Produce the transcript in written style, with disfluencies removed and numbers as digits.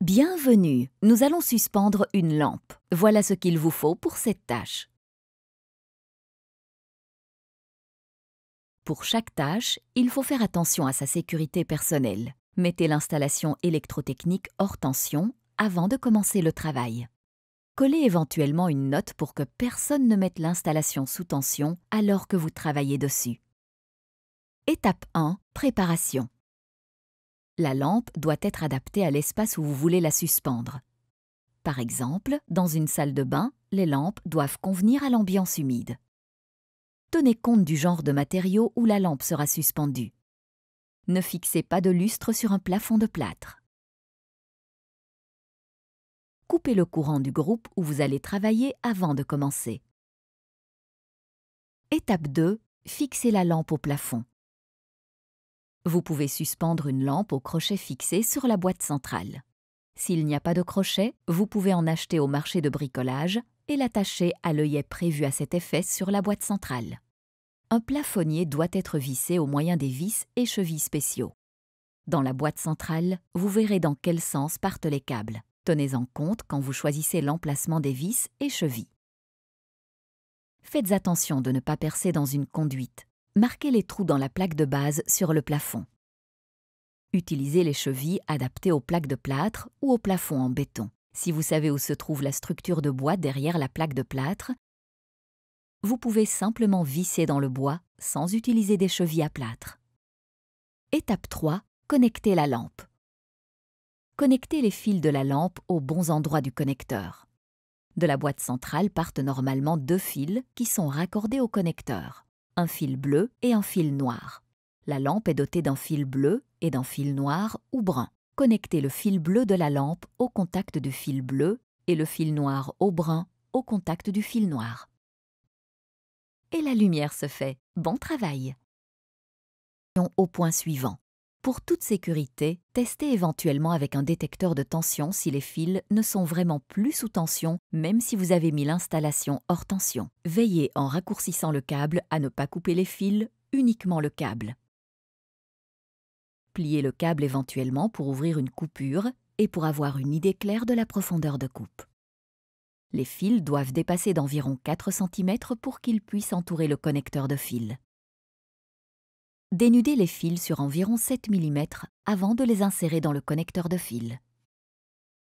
Bienvenue, nous allons suspendre une lampe. Voilà ce qu'il vous faut pour cette tâche. Pour chaque tâche, il faut faire attention à sa sécurité personnelle. Mettez l'installation électrotechnique hors tension avant de commencer le travail. Collez éventuellement une note pour que personne ne mette l'installation sous tension alors que vous travaillez dessus. Étape 1. Préparation. La lampe doit être adaptée à l'espace où vous voulez la suspendre. Par exemple, dans une salle de bain, les lampes doivent convenir à l'ambiance humide. Tenez compte du genre de matériau où la lampe sera suspendue. Ne fixez pas de lustre sur un plafond de plâtre. Coupez le courant du groupe où vous allez travailler avant de commencer. Étape 2. Fixez la lampe au plafond. Vous pouvez suspendre une lampe au crochet fixé sur la boîte centrale. S'il n'y a pas de crochet, vous pouvez en acheter au marché de bricolage et l'attacher à l'œillet prévu à cet effet sur la boîte centrale. Un plafonnier doit être vissé au moyen des vis et chevilles spéciaux. Dans la boîte centrale, vous verrez dans quel sens partent les câbles. Tenez-en compte quand vous choisissez l'emplacement des vis et chevilles. Faites attention de ne pas percer dans une conduite. Marquez les trous dans la plaque de base sur le plafond. Utilisez les chevilles adaptées aux plaques de plâtre ou au plafond en béton. Si vous savez où se trouve la structure de bois derrière la plaque de plâtre, vous pouvez simplement visser dans le bois sans utiliser des chevilles à plâtre. Étape 3. Connectez la lampe. Connectez les fils de la lampe aux bons endroits du connecteur. De la boîte centrale partent normalement 2 fils qui sont raccordés au connecteur, un fil bleu et un fil noir. La lampe est dotée d'un fil bleu et d'un fil noir ou brun. Connectez le fil bleu de la lampe au contact du fil bleu et le fil noir au brun au contact du fil noir. Et la lumière se fait. Bon travail! Au point suivant. Pour toute sécurité, testez éventuellement avec un détecteur de tension si les fils ne sont vraiment plus sous tension, même si vous avez mis l'installation hors tension. Veillez en raccourcissant le câble à ne pas couper les fils, uniquement le câble. Pliez le câble éventuellement pour ouvrir une coupure et pour avoir une idée claire de la profondeur de coupe. Les fils doivent dépasser d'environ 4 cm pour qu'ils puissent entourer le connecteur de fil. Dénudez les fils sur environ 7 mm avant de les insérer dans le connecteur de fil.